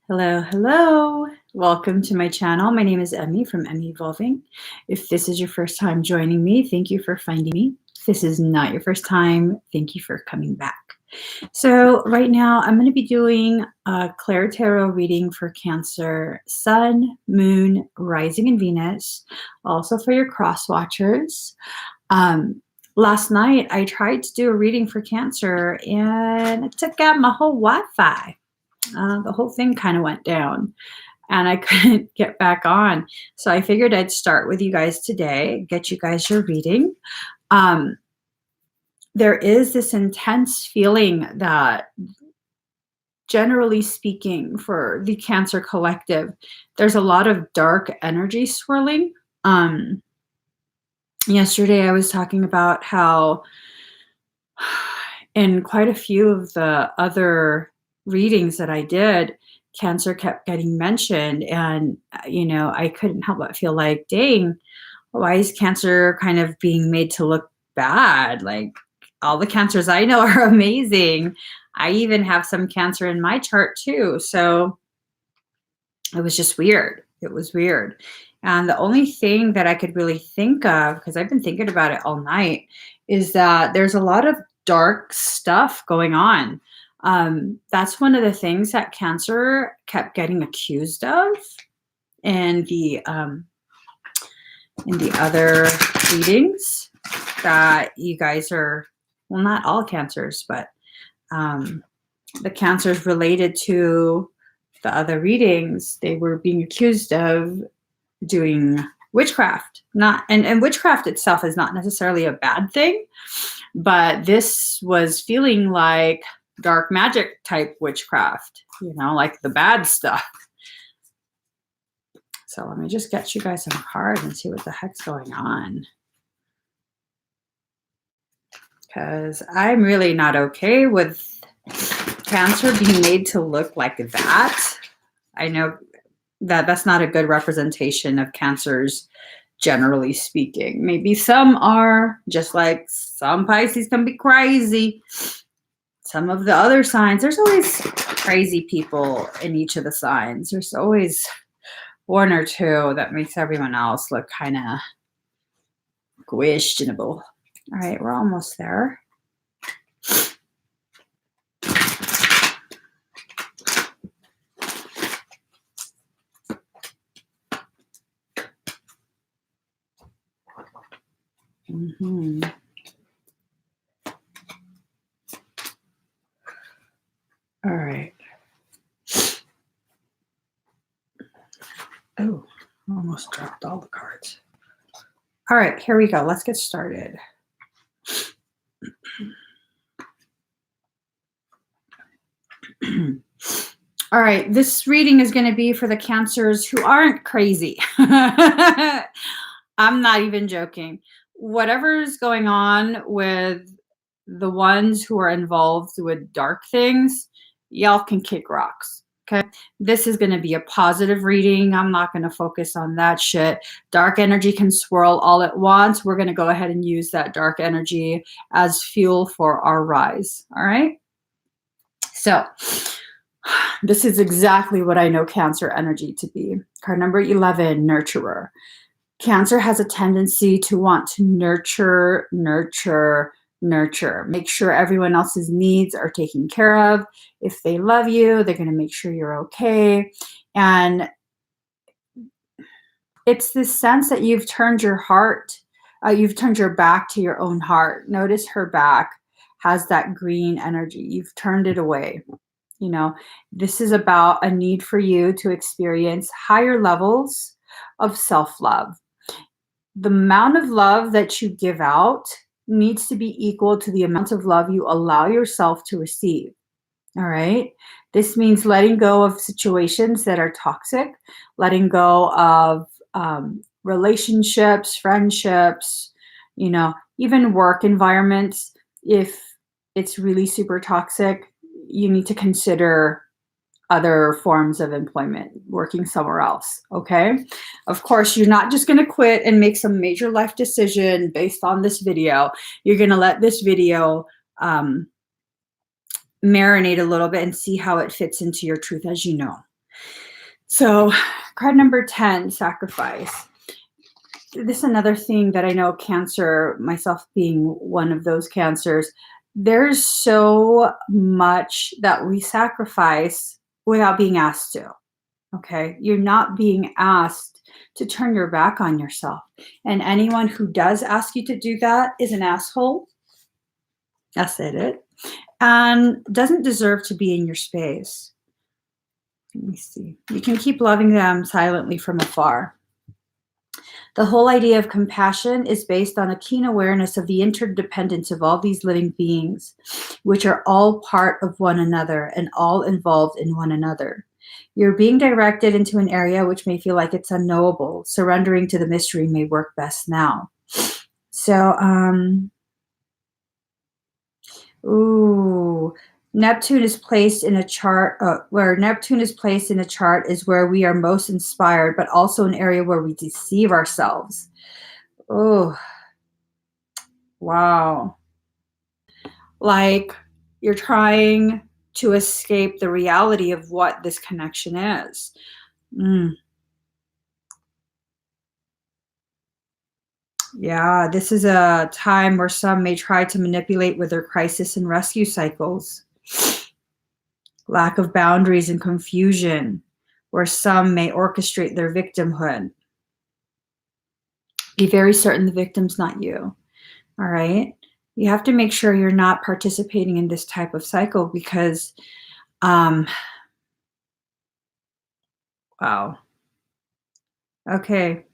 Hello, hello. Welcome to my channel. My name is Emmy from Emmy Evolving. If this is your first time joining me, thank you for finding me. If this is not your first time, thank you for coming back. So right now I'm going to be doing a ClairTarot reading for Cancer, Sun, Moon, Rising, and Venus. Also for your cross watchers. Last night I tried to do a reading for Cancer and it took out my whole Wi-Fi. The whole thing kind of went down and I couldn't get back on. So I figured I'd start with you guys today, get you guys your reading. There is this intense feeling that, generally speaking, for the Cancer collective, there's a lot of dark energy swirling. Yesterday I was talking about how in quite a few of the other readings that I did, Cancer kept getting mentioned, and I couldn't help but feel like, dang, why is Cancer kind of being made to look bad? Like, all the Cancers I know are amazing. I even have some Cancer in my chart too. So it was just weird. It was weird. And the only thing that I could really think of, because I've been thinking about it all night, is that there's a lot of dark stuff going on. That's one of the things that Cancer kept getting accused of in the other readings that you guys are, well, not all Cancers, but the Cancers related to the other readings, they were being accused of doing witchcraft. And witchcraft itself is not necessarily a bad thing, but this was feeling like dark magic type witchcraft, like the bad stuff. So let me just get you guys some cards and see what the heck's going on. Because I'm really not okay with Cancer being made to look like that. I know that that's not a good representation of Cancers, generally speaking. Maybe some are, just like some Pisces can be crazy. Some of the other signs, there's always crazy people in each of the signs. There's always one or two that makes everyone else look kind of questionable. All right, we're almost there. All right. Oh, almost dropped all the cards. All right, here we go. Let's get started. All right, this reading is going to be for the Cancers who aren't crazy. I'm not even joking. Whatever's going on with the ones who are involved with dark things, y'all can kick rocks. Okay, this is going to be a positive reading. I'm not going to focus on that shit. Dark energy can swirl all at once. We're going to go ahead and use that dark energy as fuel for our rise. All right. So this is exactly what I know Cancer energy to be. Card number 11, nurturer. Cancer has a tendency to want to nurture, nurture, nurture. Make sure everyone else's needs are taken care of. If they love you, they're going to make sure you're okay. And it's this sense that you've turned your heart, you've turned your back to your own heart. Notice her back has that green energy. You've turned it away. This is about a need for you to experience higher levels of self-love. The amount of love that you give out needs to be equal to the amount of love you allow yourself to receive. All right. This means letting go of situations that are toxic, letting go of relationships, friendships, even work environments. If it's really super toxic, you need to consider other forms of employment, working somewhere else, okay? Of course, you're not just gonna quit and make some major life decision based on this video. You're gonna let this video marinate a little bit and see how it fits into your truth as you know. So card number 10, sacrifice. This is another thing that I know Cancer, myself being one of those Cancers, there's so much that we sacrifice without being asked to, okay? You're not being asked to turn your back on yourself. And anyone who does ask you to do that is an asshole. That's it. And doesn't deserve to be in your space. Let me see. You can keep loving them silently from afar. The whole idea of compassion is based on a keen awareness of the interdependence of all these living beings, which are all part of one another and all involved in one another. You're being directed into an area which may feel like it's unknowable. Surrendering to the mystery may work best now. So, Neptune is placed in a chart, where Neptune is placed in a chart is where we are most inspired, but also an area where we deceive ourselves. Oh, wow. Like you're trying to escape the reality of what this connection is. Yeah, this is a time where some may try to manipulate with their crisis and rescue cycles. Lack of boundaries and confusion, where some may orchestrate their victimhood. Be very certain the victim's not you, all right? You have to make sure you're not participating in this type of cycle because, wow. Okay.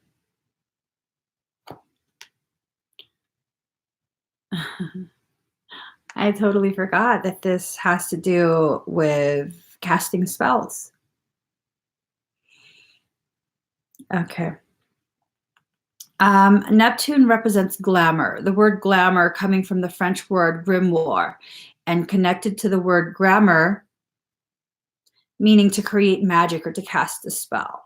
I totally forgot that this has to do with casting spells. Okay. Neptune represents glamour. The word glamour coming from the French word grimoire and connected to the word grammar, meaning to create magic or to cast a spell.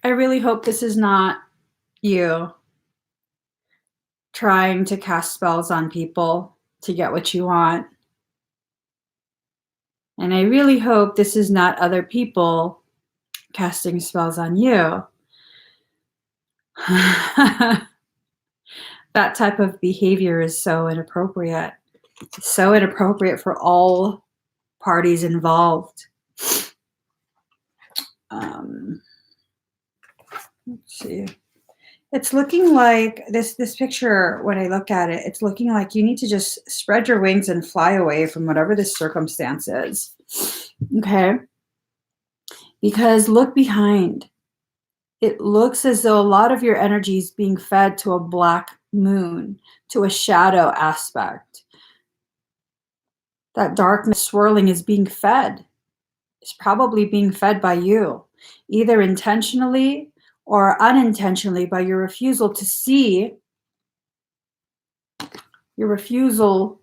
I really hope this is not you trying to cast spells on people to get what you want. And I really hope this is not other people casting spells on you. That type of behavior is so inappropriate. So inappropriate for all parties involved. Let's see. It's looking like this picture, when I look at it, it's looking like you need to just spread your wings and fly away from whatever this circumstance is. Okay? Because look behind. It looks as though a lot of your energy is being fed to a black moon, to a shadow aspect. That darkness swirling is being fed. It's probably being fed by you, either intentionally or unintentionally, by your refusal to see, your refusal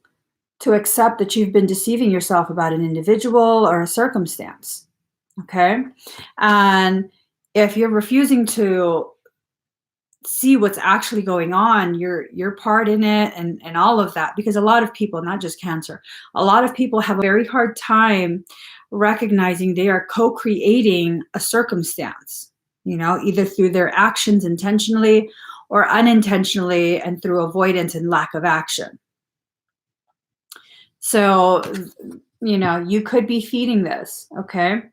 to accept that you've been deceiving yourself about an individual or a circumstance, okay? And if you're refusing to see what's actually going on, your part in it and all of that, because a lot of people, not just Cancer, a lot of people have a very hard time recognizing they are co-creating a circumstance, you know, either through their actions intentionally or unintentionally and through avoidance and lack of action. So, you know, you could be feeding this, okay?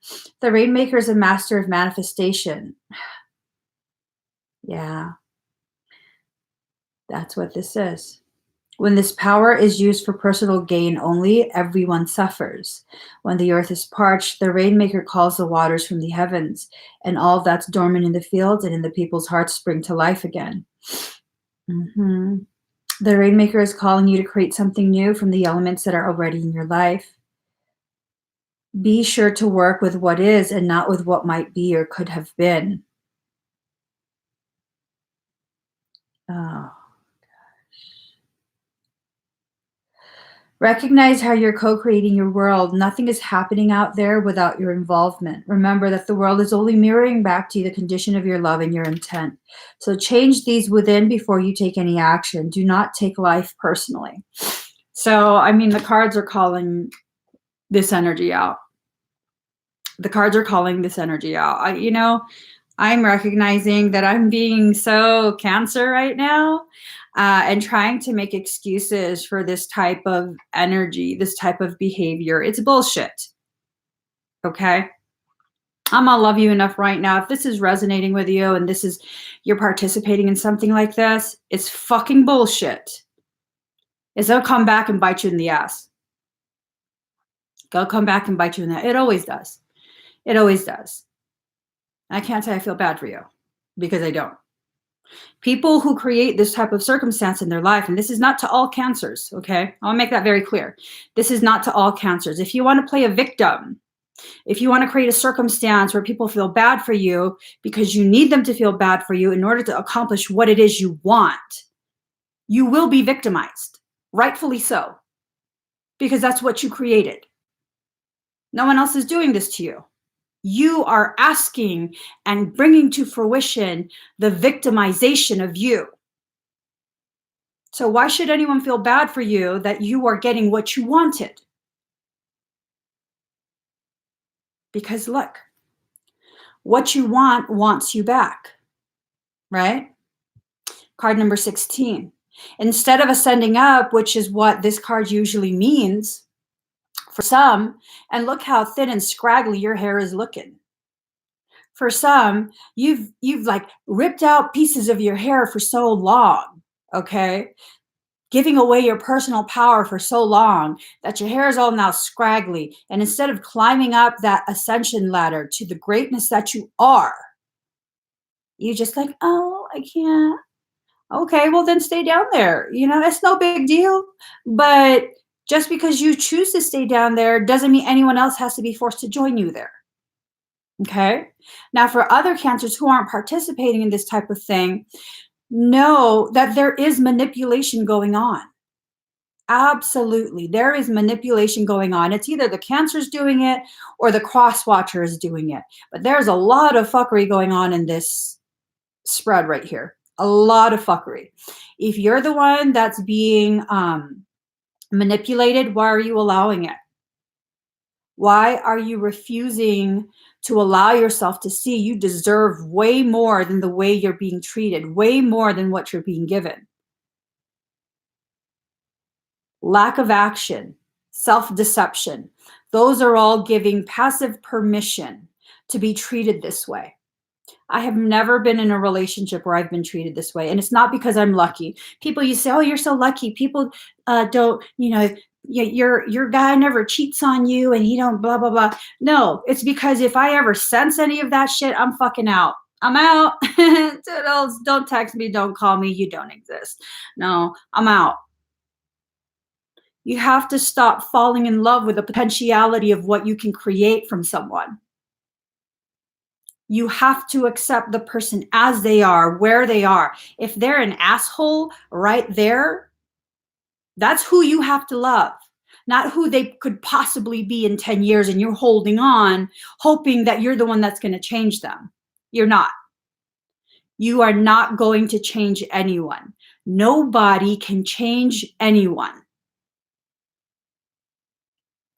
The Rainmaker is a master of manifestation. Yeah, that's what this is. When this power is used for personal gain only, everyone suffers. When the earth is parched, the Rainmaker calls the waters from the heavens, and all that's dormant in the fields and in the people's hearts spring to life again. The Rainmaker is calling you to create something new from the elements that are already in your life. Be sure to work with what is and not with what might be or could have been. Oh. Recognize how you're co-creating your world. Nothing is happening out there without your involvement. Remember that the world is only mirroring back to you the condition of your love and your intent. So change these within before you take any action. Do not take life personally. So, I mean, the cards are calling this energy out. The cards are calling this energy out. I'm recognizing that I'm being so Cancer right now. And trying to make excuses for this type of energy, this type of behavior. It's bullshit. Okay? I'm gonna love you enough right now. If this is resonating with you and you're participating in something like this, it's fucking bullshit. It'll come back and bite you in the ass. It'll come back and bite you in the ass. It always does. It always does. I can't say I feel bad for you because I don't. People who create this type of circumstance in their life, and this is not to all Cancers, okay? I'll make that very clear. This is not to all Cancers. If you want to play a victim, if you want to create a circumstance where people feel bad for you because you need them to feel bad for you in order to accomplish what it is you want, you will be victimized, rightfully so, because that's what you created. No one else is doing this to you. You are asking and bringing to fruition the victimization of you. So why should anyone feel bad for you that you are getting what you wanted? Because look, what you want wants you back, right? Card number 16. Instead of ascending up, which is what this card usually means for some, and look how thin and scraggly your hair is looking. For some, you've like ripped out pieces of your hair for so long, okay? Giving away your personal power for so long that your hair is all now scraggly. And instead of climbing up that ascension ladder to the greatness that you are, you just like, oh, I can't. Okay, well then stay down there. It's no big deal. But just because you choose to stay down there doesn't mean anyone else has to be forced to join you there. Okay? Now, for other Cancers who aren't participating in this type of thing, know that there is manipulation going on. Absolutely. There is manipulation going on. It's either the Cancer's doing it or the cross watcher is doing it. But there's a lot of fuckery going on in this spread right here. A lot of fuckery. If you're the one that's being manipulated, why are you allowing it? Why are you refusing to allow yourself to see you deserve way more than the way you're being treated, way more than what you're being given? Lack of action, self-deception, those are all giving passive permission to be treated this way. I have never been in a relationship where I've been treated this way. And it's not because I'm lucky. People, you say, oh, you're so lucky. People don't, your guy never cheats on you and he don't blah, blah, blah. No, it's because if I ever sense any of that shit, I'm fucking out. I'm out. Don't text me. Don't call me. You don't exist. No, I'm out. You have to stop falling in love with the potentiality of what you can create from someone. You have to accept the person as they are, where they are. If they're an asshole right there, that's who you have to love, not who they could possibly be in 10 years and you're holding on, hoping that you're the one that's going to change them. You're not. You are not going to change anyone. Nobody can change anyone.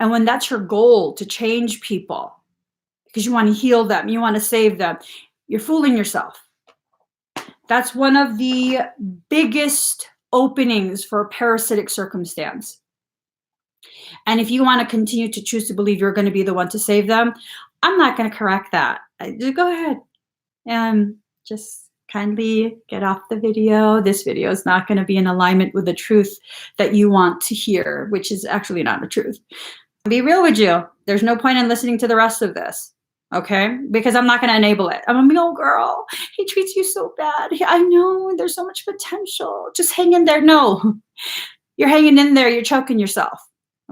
And when that's your goal, to change people, because you want to heal them, you want to save them, you're fooling yourself. That's one of the biggest openings for a parasitic circumstance. And if you want to continue to choose to believe you're going to be the one to save them, I'm not going to correct that. Just go ahead and just kindly get off the video. This video is not going to be in alignment with the truth that you want to hear, which is actually not the truth. I'll be real with you. There's no point in listening to the rest of this. Okay, because I'm not going to enable it. I'm a meal girl. He treats you so bad. I know there's so much potential. Just hang in there. No, you're hanging in there. You're choking yourself.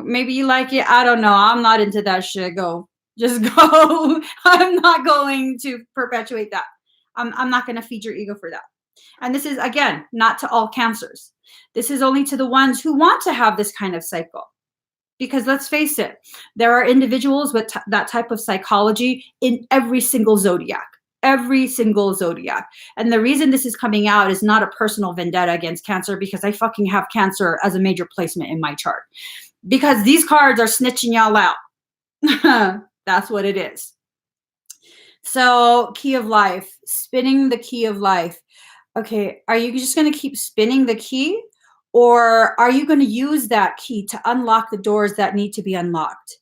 Maybe you like it. I don't know. I'm not into that shit. Go. Just go. I'm not going to perpetuate that. I'm not going to feed your ego for that. And this is, again, not to all cancers. This is only to the ones who want to have this kind of cycle. Because let's face it, there are individuals with that type of psychology in every single zodiac. Every single zodiac. And the reason this is coming out is not a personal vendetta against Cancer, because I fucking have Cancer as a major placement in my chart. Because these cards are snitching y'all out. That's what it is. So, key of life, spinning the key of life. Okay, are you just going to keep spinning the key? Or are you going to use that key to unlock the doors that need to be unlocked?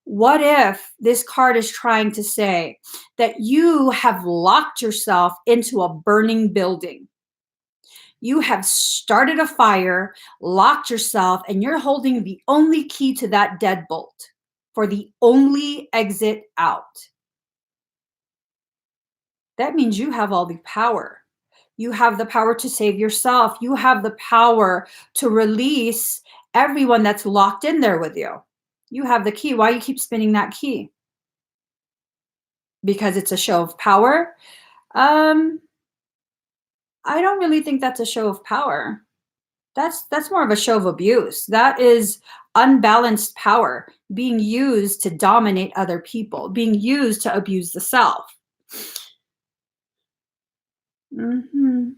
What if this card is trying to say that you have locked yourself into a burning building? You have started a fire, locked yourself, and you're holding the only key to that deadbolt for the only exit out. That means you have all the power. You have the power to save yourself. You have the power to release everyone that's locked in there with you. You have the key. Why you keep spinning that key? Because it's a show of power? I don't really think that's a show of power. That's more of a show of abuse. That is unbalanced power being used to dominate other people, being used to abuse the self. And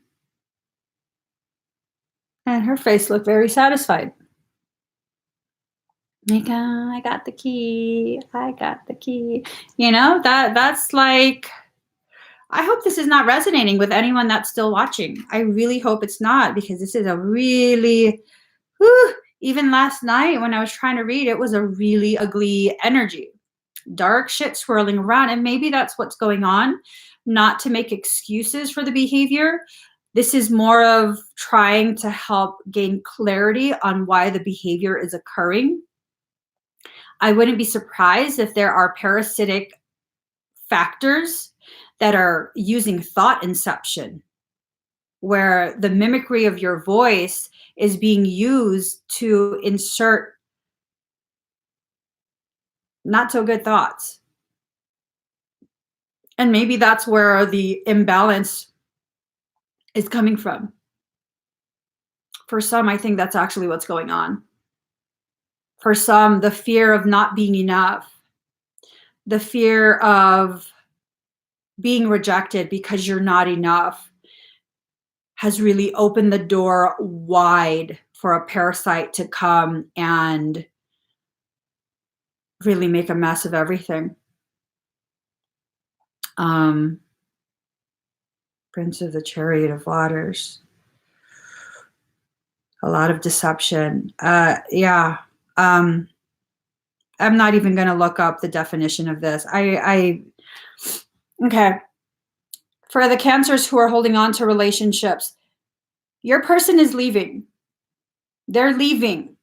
her face looked very satisfied. Like, I got the key. I got the key. You know, that's like, I hope this is not resonating with anyone that's still watching. I really hope it's not, because this is a really, even last night when I was trying to read, it was a really ugly energy. Dark shit swirling around. And maybe that's what's going on. Not to make excuses for the behavior. This is more of trying to help gain clarity on why the behavior is occurring. I wouldn't be surprised if there are parasitic factors that are using thought inception, where the mimicry of your voice is being used to insert not so good thoughts. And maybe that's where the imbalance is coming from. For some, I think that's actually what's going on. For some, the fear of not being enough, the fear of being rejected because you're not enough, has really opened the door wide for a parasite to come and really make a mess of everything. Prince of the Chariot of Waters. A lot of deception. Yeah. I'm not even going to look up the definition of this. Okay. For the Cancers who are holding on to relationships, your person is leaving. They're leaving.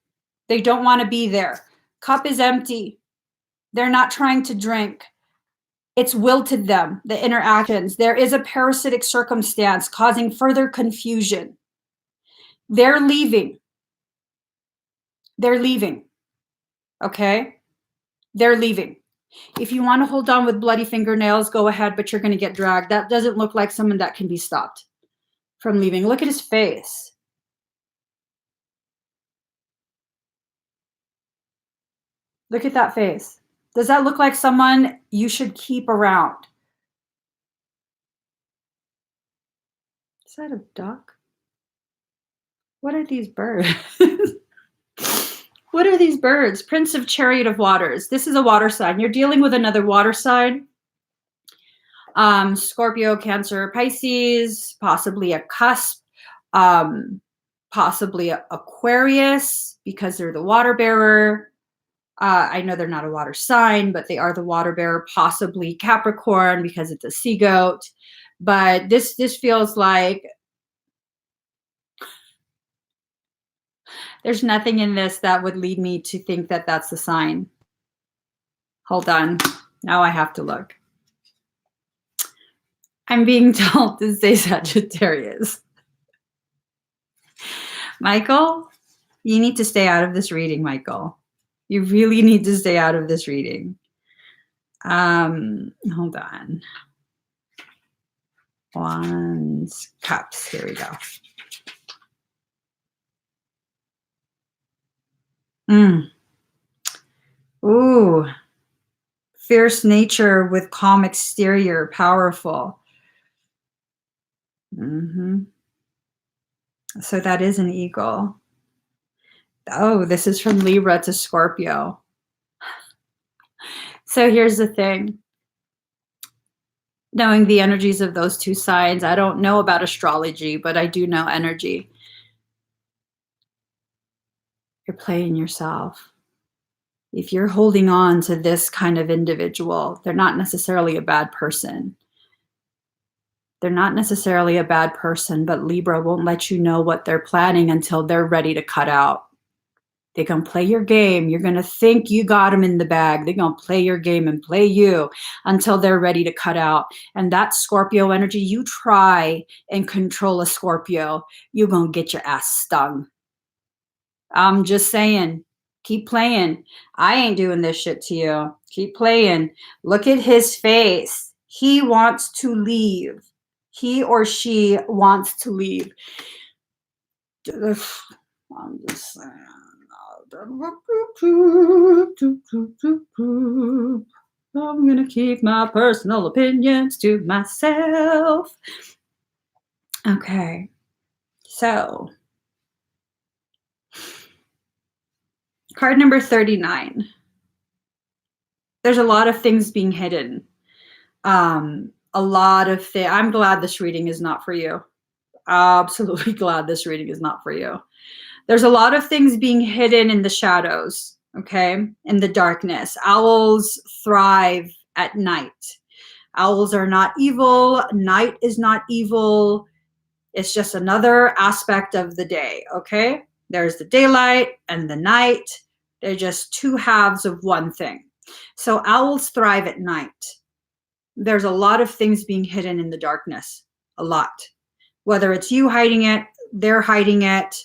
They don't want to be there. Cup is empty. They're not trying to drink. It's wilted them, the interactions. There is a parasitic circumstance causing further confusion. They're leaving. They're leaving. Okay? They're leaving. If you want to hold on with bloody fingernails, go ahead, but you're going to get dragged. That doesn't look like someone that can be stopped from leaving. Look at his face. Look at that face. Does that look like someone you should keep around? Is that a duck? What are these birds? What are these birds? Prince of Chariot of Waters. This is a water sign. You're dealing with another water sign. Scorpio, Cancer, Pisces, possibly a cusp, possibly Aquarius, because they're the water bearer. I know they're not a water sign, but they are the water bearer, possibly Capricorn because it's a sea goat. But this feels like there's nothing in this that would lead me to think that that's the sign. Hold on. Now I have to look. I'm being told to say Sagittarius. Michael, you need to stay out of this reading, Michael. You really need to stay out of this reading. Hold on. Wands, Cups. Here we go. Ooh. Fierce nature with calm exterior, powerful. So that is an eagle. Oh, this is from Libra to Scorpio. So here's the thing. Knowing the energies of those two signs, I don't know about astrology, but I do know energy. You're playing yourself. If you're holding on to this kind of individual, they're not necessarily a bad person. They're not necessarily a bad person, but Libra won't let you know what they're planning until they're ready to cut out. They're going to play your game. You're going to think you got them in the bag. They're going to play your game and play you until they're ready to cut out. And that Scorpio energy, you try and control a Scorpio, you're going to get your ass stung. I'm just saying, keep playing. I ain't doing this shit to you. Keep playing. Look at his face. He wants to leave. He or she wants to leave. I'm just saying. I'm gonna keep my personal opinions to myself. Okay, so card number 39. There's a lot of things being hidden. A lot of things. I'm glad this reading is not for you. Absolutely glad this reading is not for you. There's a lot of things being hidden in the shadows, okay? In the darkness. Owls thrive at night. Owls are not evil. Night is not evil. It's just another aspect of the day, okay? There's the daylight and the night. They're just two halves of one thing. So owls thrive at night. There's a lot of things being hidden in the darkness. A lot. Whether it's you hiding it, they're hiding it.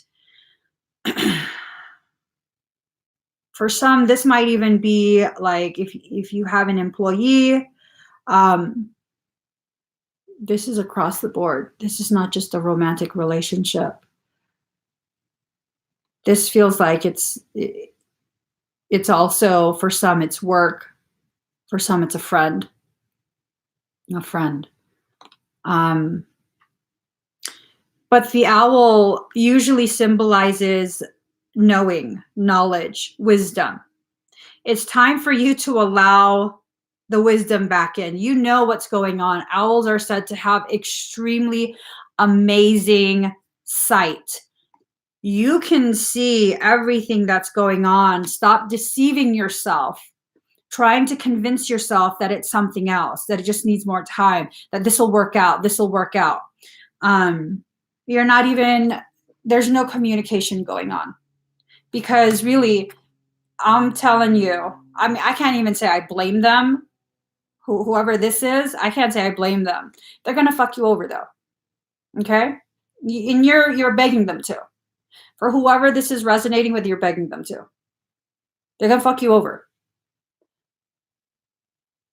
For some, this might even be like if you have an employee, this is across the board. This is not just a romantic relationship. This feels like it's also, for some, it's work. For some, it's a friend. A friend. But the owl usually symbolizes knowing, knowledge, wisdom. It's time for you to allow the wisdom back in. You know what's going on. Owls are said to have extremely amazing sight. You can see everything that's going on. Stop deceiving yourself, trying to convince yourself that it's something else, that it just needs more time, that this will work out, this will work out. You're not even, there's no communication going on. Because really, I'm telling you, I mean, I can't even say I blame them. Whoever this is, I can't say I blame them. They're going to fuck you over, though. Okay? And you're begging them to. For whoever this is resonating with, you're begging them to. They're going to fuck you over.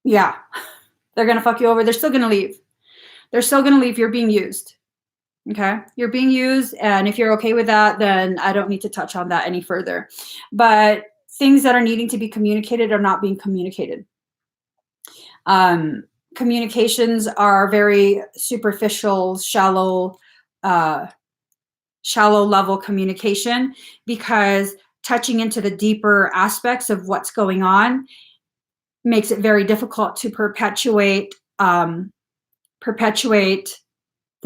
Yeah. They're going to fuck you over. They're still going to leave. They're still going to leave. You're being used. Okay, you're being used, and if you're okay with that, then I don't need to touch on that any further. But things that are needing to be communicated are not being communicated. Communications are very superficial, shallow level communication, because touching into the deeper aspects of what's going on makes it very difficult to perpetuate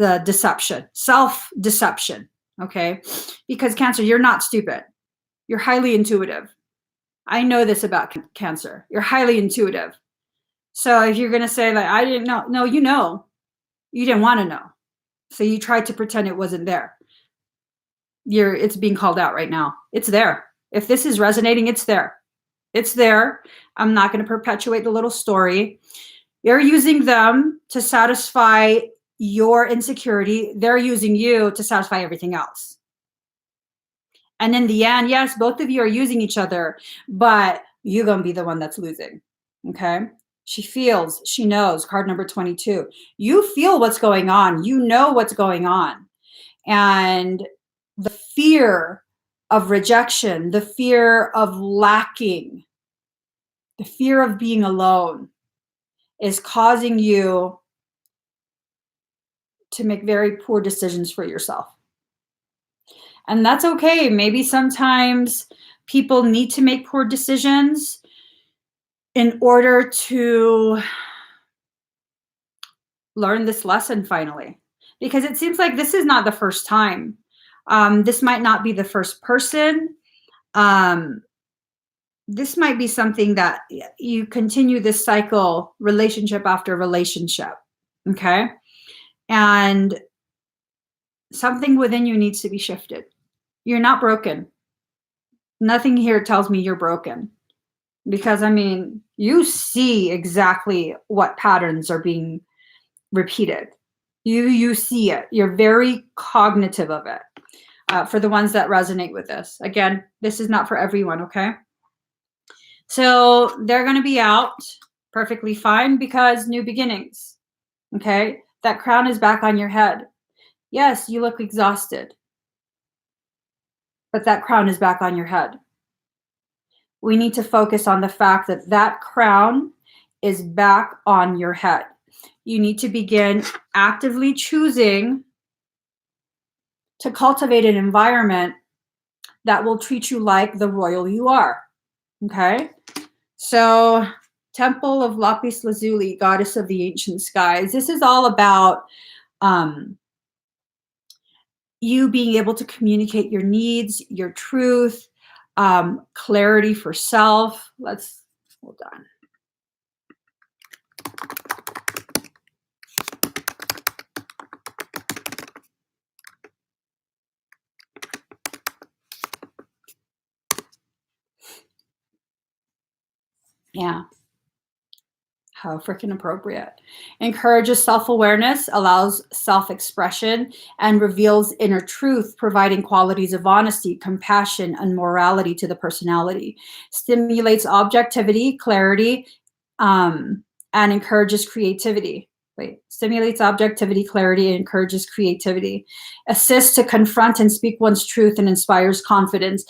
the deception, self-deception, okay? Because Cancer, you're not stupid. You're highly intuitive. I know this about Cancer. You're highly intuitive. So if you're going to say that I didn't know, no, you know. You didn't want to know. So you tried to pretend it wasn't there. It's being called out right now. It's there. If this is resonating, it's there. It's there. I'm not going to perpetuate the little story. You're using them to satisfy your insecurity. They're using you to satisfy everything else. And in the end, yes, both of you are using each other, but you're going to be the one that's losing. Okay. She feels, she knows, card number 22. You feel what's going on. You know what's going on. And the fear of rejection, the fear of lacking, the fear of being alone is causing you to make very poor decisions for yourself. And that's okay. Maybe sometimes people need to make poor decisions in order to learn this lesson finally. Because it seems like this is not the first time. This might not be the first person. This might be something that you continue this cycle, relationship after relationship. Okay. And something within you needs to be shifted. You're not broken. Nothing here tells me you're broken. Because, I mean, you see exactly what patterns are being repeated. You see it. You're very cognitive of it. For the ones that resonate with this. Again, this is not for everyone, okay? So they're going to be out perfectly fine because new beginnings, okay? That crown is back on your head. Yes, you look exhausted, but that crown is back on your head. We need to focus on the fact that that crown is back on your head. You need to begin actively choosing to cultivate an environment that will treat you like the royal you are, okay? So, Temple of Lapis Lazuli, Goddess of the Ancient Skies. This is all about you being able to communicate your needs, your truth, clarity for self. Let's, hold on. Yeah. How freaking appropriate. Encourages self-awareness, allows self-expression, and reveals inner truth, providing qualities of honesty, compassion, and morality to the personality. Stimulates objectivity, clarity, and encourages creativity. Stimulates objectivity, clarity, and encourages creativity. Assists to confront and speak one's truth and inspires confidence.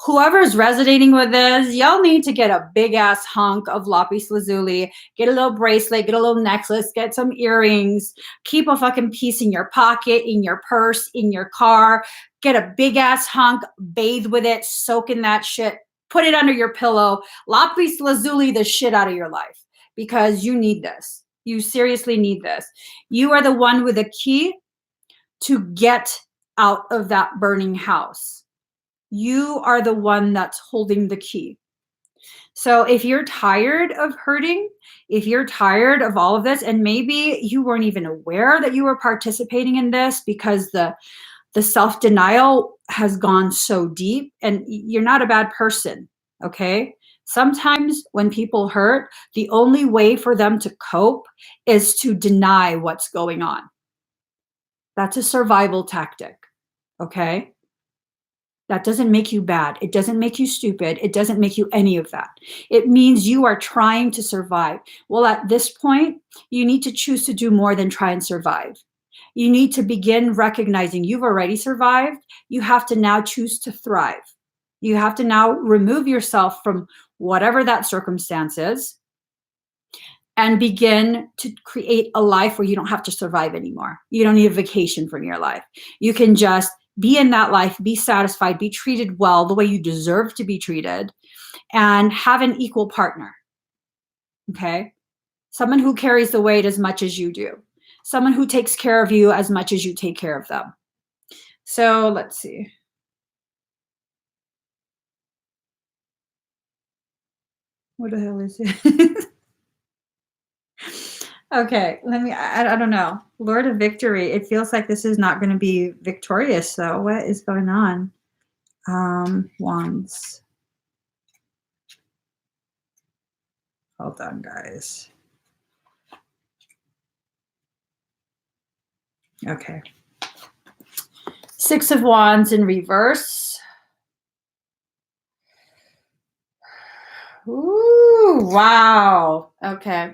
Whoever's resonating with this, y'all need to get a big ass hunk of lapis lazuli, get a little bracelet, get a little necklace, get some earrings, keep a fucking piece in your pocket, in your purse, in your car, get a big ass hunk, bathe with it, soak in that shit, put it under your pillow, lapis lazuli the shit out of your life because you need this. You seriously need this. You are the one with a key to get out of that burning house. You are the one that's holding the key. So if you're tired of hurting, if you're tired of all of this, and maybe you weren't even aware that you were participating in this because the self-denial has gone so deep, and you're not a bad person, okay? Sometimes when people hurt, the only way for them to cope is to deny what's going on. That's a survival tactic, okay? That doesn't make you bad. It doesn't make you stupid. It doesn't make you any of that. It means you are trying to survive. Well, at this point, you need to choose to do more than try and survive. You need to begin recognizing you've already survived. You have to now choose to thrive. You have to now remove yourself from whatever that circumstance is and begin to create a life where you don't have to survive anymore. You don't need a vacation from your life. You can just be in that life, be satisfied, be treated well the way you deserve to be treated, and have an equal partner, okay? Someone who carries the weight as much as you do. Someone who takes care of you as much as you take care of them. So let's see. What the hell is it? Okay, I don't know. Lord of Victory. It feels like this is not going to be victorious, though. What is going on? Wands. Hold on, guys. Okay. Six of Wands in reverse. Ooh, wow. Okay.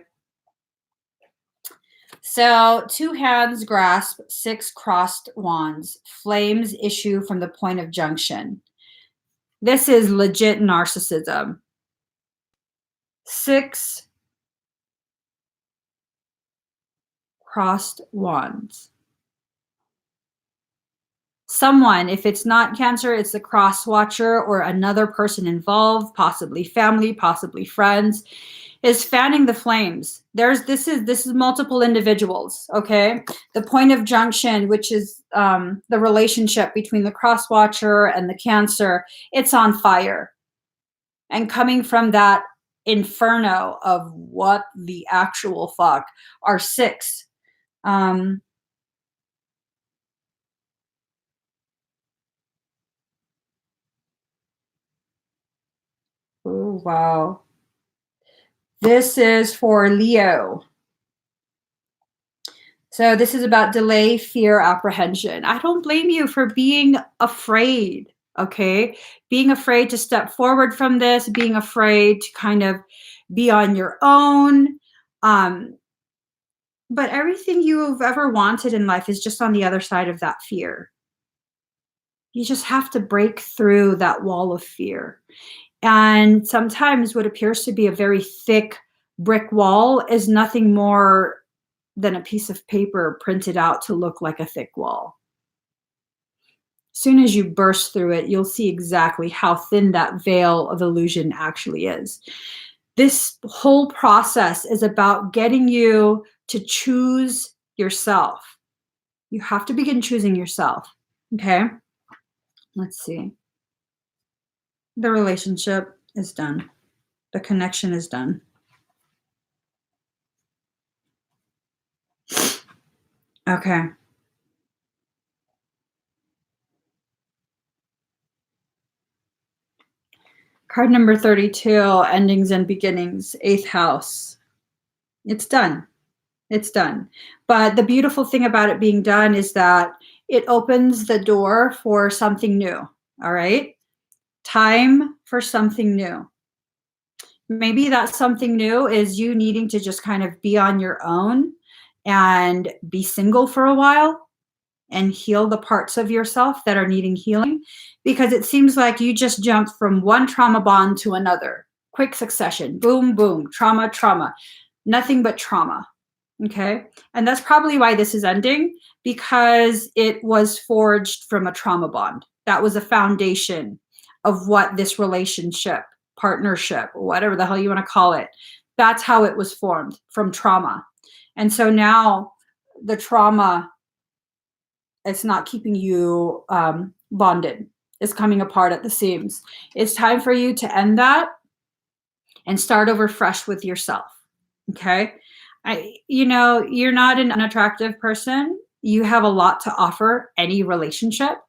So, two hands grasp, six crossed wands. Flames issue from the point of junction. This is legit narcissism. Six crossed wands. Someone, if it's not Cancer, it's the cross watcher or another person involved, possibly family, possibly friends, is fanning the flames. This is multiple individuals. Okay, the point of junction, which is the relationship between the cross watcher and the Cancer, it's on fire, and coming from that inferno of what the actual fuck are six. Oh, wow. This is for Leo. So this is about delay, fear, apprehension. I don't blame you for being afraid, okay? Being afraid to step forward from this, being afraid to kind of be on your own. But everything you've ever wanted in life is just on the other side of that fear. You just have to break through that wall of fear. And sometimes what appears to be a very thick brick wall is nothing more than a piece of paper printed out to look like a thick wall. As soon as you burst through it, you'll see exactly how thin that veil of illusion actually is. This whole process is about getting you to choose yourself. You have to begin choosing yourself. Okay? Let's see. The relationship is done. The connection is done. Okay. Card number 32, endings and beginnings, 8th house. It's done. It's done. But the beautiful thing about it being done is that it opens the door for something new. All right. Time for something new. Maybe that something new is you needing to just kind of be on your own and be single for a while and heal the parts of yourself that are needing healing, because it seems like you just jumped from one trauma bond to another. Quick succession. Boom, boom. Trauma, trauma. Nothing but trauma. Okay. And that's probably why this is ending, because it was forged from a trauma bond. That was a foundation of what this relationship, partnership, whatever the hell you want to call it, that's how it was formed, from trauma. And so now the trauma, it's not keeping you bonded. It's coming apart at the seams. It's time for you to end that and start over fresh with yourself. Okay. You're not an unattractive person. You have a lot to offer any relationship.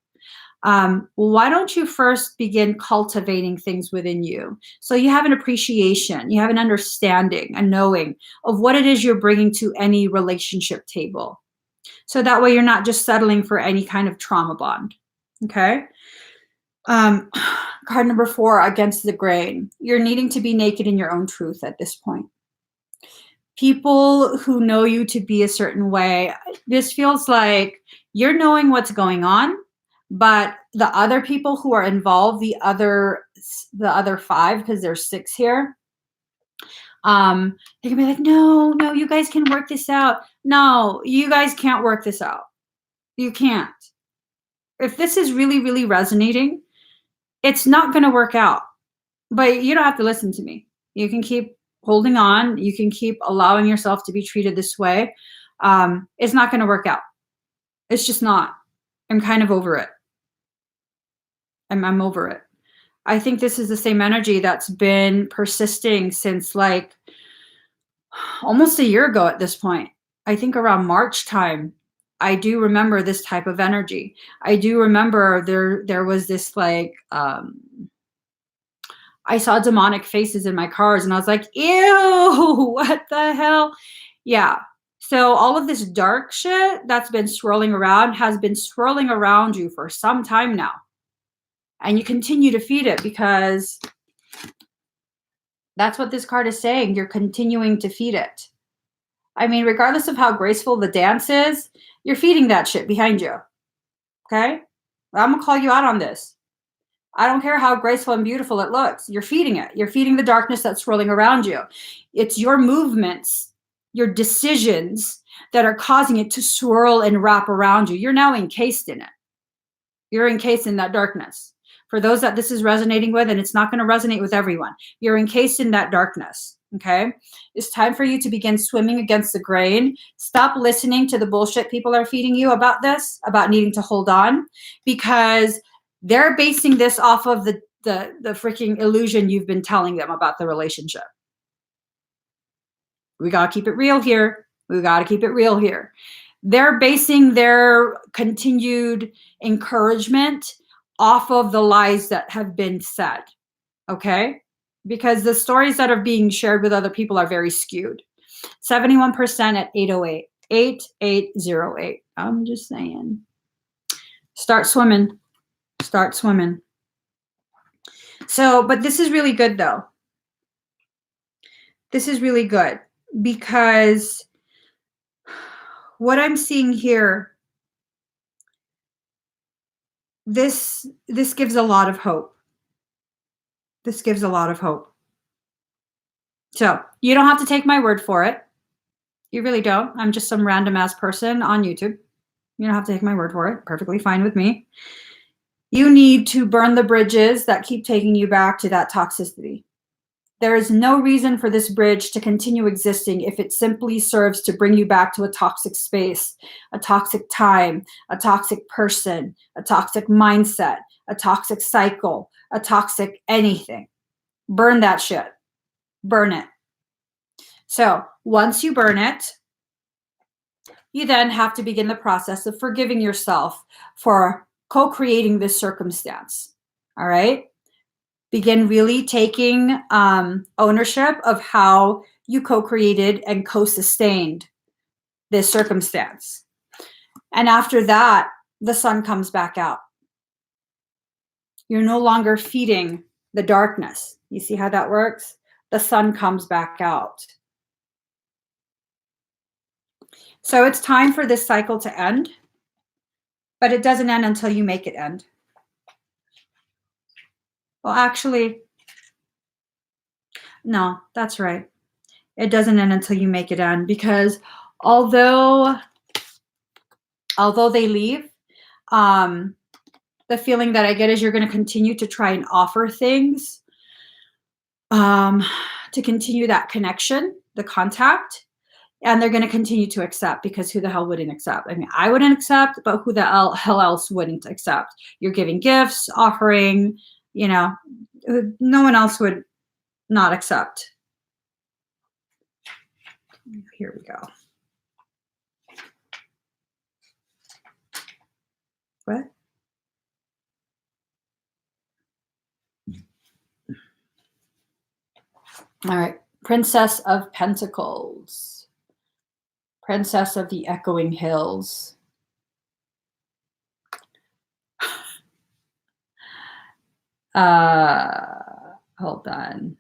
Why don't you first begin cultivating things within you, so you have an appreciation, you have an understanding, a knowing of what it is you're bringing to any relationship table, so that way you're not just settling for any kind of trauma bond. Okay. Card number 4, against the grain. You're needing to be naked in your own truth at this point. People who know you to be a certain way, this feels like you're knowing what's going on, but the other people who are involved, the other 5, because there's 6 here, they can be like, no, you guys can work this out. No, you guys can't work this out. You can't. If this is really, really resonating, it's not going to work out. But you don't have to listen to me. You can keep holding on. You can keep allowing yourself to be treated this way. It's not going to work out. It's just not. I'm kind of over it. I'm over it. I think this is the same energy that's been persisting since like almost a year ago at this point. I think around March time. I do remember this type of energy. I do remember there was this like I saw demonic faces in my cars and I was like, ew, what the hell? Yeah. So all of this dark shit that's been swirling around has been swirling around you for some time now. And you continue to feed it because That's what this card is saying. You're continuing to feed it. I mean, regardless of how graceful the dance is, you're feeding that shit behind you. Okay? I'm going to call you out on this. I don't care how graceful and beautiful it looks. You're feeding it. You're feeding the darkness that's swirling around you. It's your movements, your decisions that are causing it to swirl and wrap around you. You're now encased in it. You're encased in that darkness. For those that this is resonating with, and it's not going to resonate with everyone, you're encased in that darkness. Okay? It's time for you to begin swimming against the grain. Stop listening to the bullshit people are feeding you about this, about needing to hold on, because they're basing this off of the freaking illusion you've been telling them about the relationship. We got to keep it real here. We got to keep it real here. They're basing their continued encouragement off of the lies that have been said. Okay? Because the stories that are being shared with other people are very skewed. 71% at 808. 8808. I'm just saying. Start swimming. Start swimming. So, but this is really good though. This is really good because what I'm seeing here, this gives a lot of hope. This gives a lot of hope. So you don't have to take my word for it. You really don't. I'm just some random ass person on YouTube. You don't have to take my word for it. Perfectly fine with me. You need to burn the bridges that keep taking you back to that toxicity. There is no reason for this bridge to continue existing if it simply serves to bring you back to a toxic space, a toxic time, a toxic person, a toxic mindset, a toxic cycle, a toxic anything. Burn that shit. Burn it. So once you burn it, you then have to begin the process of forgiving yourself for co-creating this circumstance. All right? Begin really taking ownership of how you co-created and co-sustained this circumstance. And after that, the sun comes back out. You're no longer feeding the darkness. You see how that works? The sun comes back out. So it's time for this cycle to end, but it doesn't end until you make it end. Well, actually, no, that's right. It doesn't end until you make it end, because although they leave, the feeling that I get is you're going to continue to try and offer things to continue that connection, the contact, and they're going to continue to accept, because who the hell wouldn't accept? I mean, I wouldn't accept, but who the hell else wouldn't accept? You're giving gifts, offering, you know, no one else would not accept. Here we go. What? All right. Princess of Pentacles. Princess of the Echoing Hills. Hold on.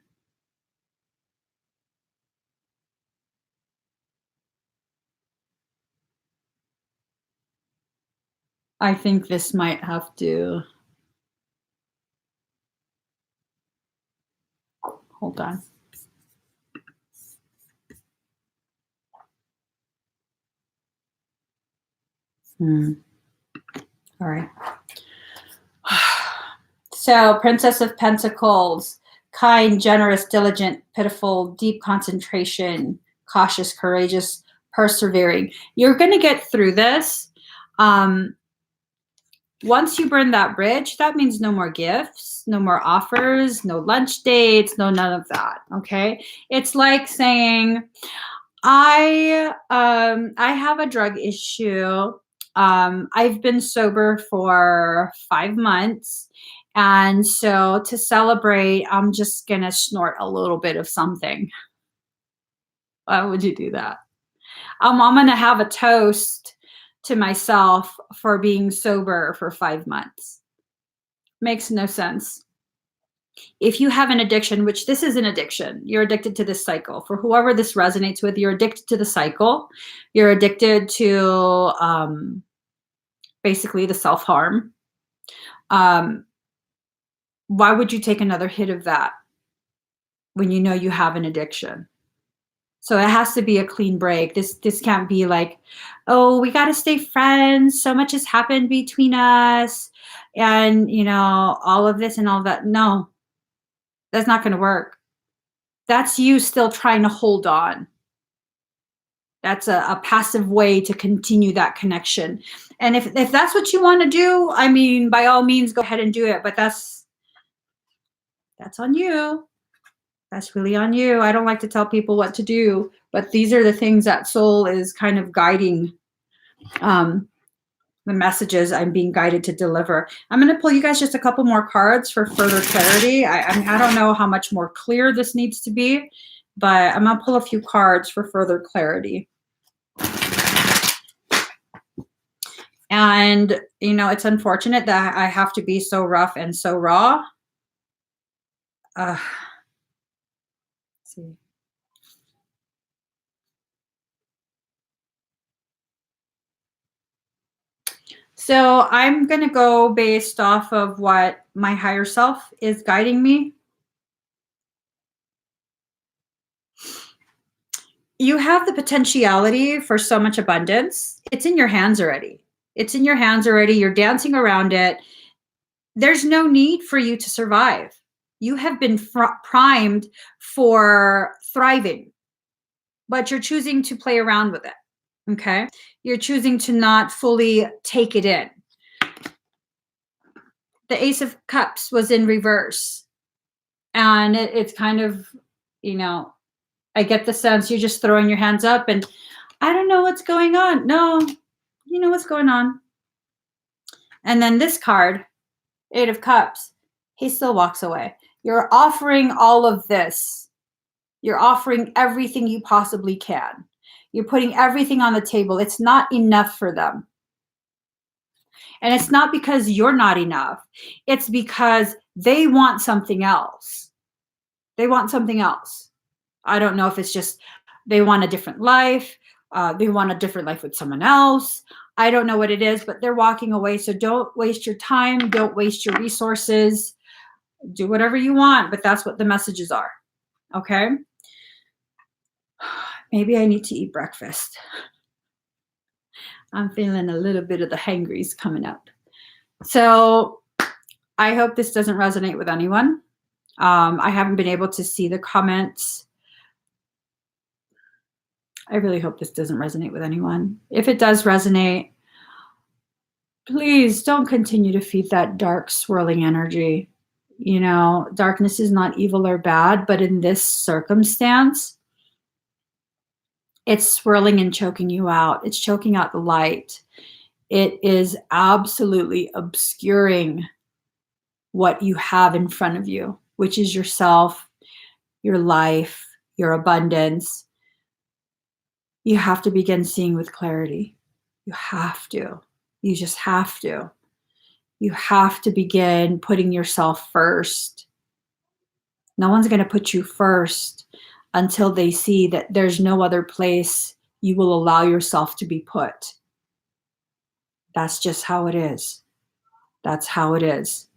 I think this might have to. Hold on. All right. So, Princess of Pentacles, kind, generous, diligent, pitiful, deep concentration, cautious, courageous, persevering. You're going to get through this. Once you burn that bridge, that means no more gifts, no more offers, no lunch dates, no none of that. Okay. It's like saying, I have a drug issue. I've been sober for 5 months. And so to celebrate, I'm just going to snort a little bit of something. Why would you do that? I'm going to have a toast to myself for being sober for 5 months. Makes no sense. If you have an addiction, which this is an addiction, you're addicted to this cycle. For whoever this resonates with, you're addicted to the cycle. You're addicted to basically the self-harm. Why would you take another hit of that when you know you have an addiction? So it has to be a clean break. This can't be like, oh, we got to stay friends. So much has happened between us, and all of this and all of that. No, that's not going to work. That's you still trying to hold on. That's a passive way to continue that connection. And if that's what you want to do, I mean, by all means, go ahead and do it. But that's on you. That's really on you. I don't like to tell people what to do, but these are the things that soul is kind of guiding, the messages I'm being guided to deliver. I'm going to pull you guys just a couple more cards for further clarity. I don't know how much more clear this needs to be, but I'm going to pull a few cards for further clarity. And, it's unfortunate that I have to be so rough and so raw. Let's see. So I'm going to go based off of what my higher self is guiding me. You have the potentiality for so much abundance. It's in your hands already. It's in your hands already. You're dancing around it. There's no need for you to survive. You have been primed for thriving, but you're choosing to play around with it. Okay? You're choosing to not fully take it in. The Ace of Cups was in reverse. And it's kind of, I get the sense you're just throwing your hands up and I don't know what's going on. No, you know what's going on. And then this card, Eight of Cups, he still walks away. You're offering all of this. You're offering everything you possibly can. You're putting everything on the table. It's not enough for them. And it's not because you're not enough. It's because they want something else. They want something else. I don't know if it's just they want a different life. They want a different life with someone else. I don't know what it is, but they're walking away. So don't waste your time. Don't waste your resources. Do whatever you want, but that's what the messages are. Okay? Maybe I need to eat breakfast. I'm feeling a little bit of the hangries coming up. So I hope this doesn't resonate with anyone. I haven't been able to see the comments. I really hope this doesn't resonate with anyone. If it does resonate, please don't continue to feed that dark swirling energy. Darkness is not evil or bad, but in this circumstance, it's swirling and choking you out. It's choking out the light. It is absolutely obscuring what you have in front of you, which is yourself, your life, your abundance. You have to begin seeing with clarity. You have to. You just have to. You have to begin putting yourself first. No one's going to put you first until they see that there's no other place you will allow yourself to be put. That's just how it is. That's how it is.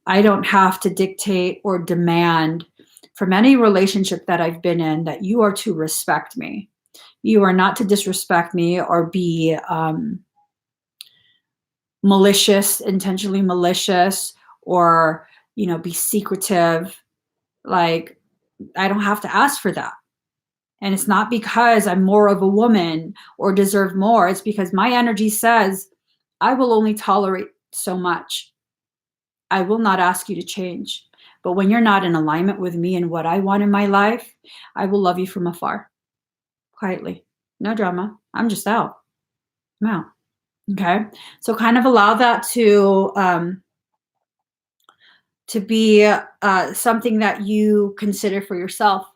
I don't have to dictate or demand from any relationship that I've been in that you are to respect me. You are not to disrespect me or be malicious, intentionally malicious, or, be secretive. Like, I don't have to ask for that. And it's not because I'm more of a woman or deserve more. It's because my energy says I will only tolerate so much. I will not ask you to change. But when you're not in alignment with me and what I want in my life, I will love you from afar. Quietly. No drama. I'm just out. I'm out. Okay? So kind of allow that to be something that you consider for yourself,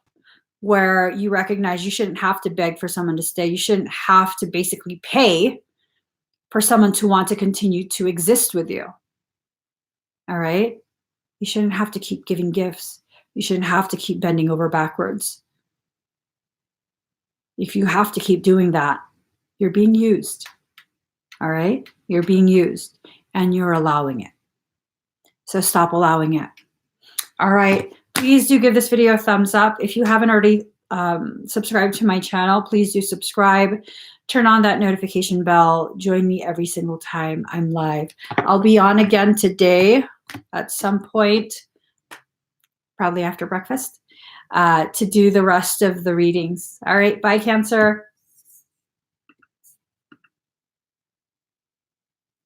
where you recognize you shouldn't have to beg for someone to stay. You shouldn't have to basically pay for someone to want to continue to exist with you. All right? You shouldn't have to keep giving gifts. You shouldn't have to keep bending over backwards. If you have to keep doing that, you're being used. All right? You're being used and you're allowing it. So stop allowing it. All right. Please do give this video a thumbs up. If you haven't already subscribed to my channel, please do subscribe. Turn on that notification bell. Join me every single time I'm live. I'll be on again today at some point, probably after breakfast, to do the rest of the readings. All right. Bye, Cancer.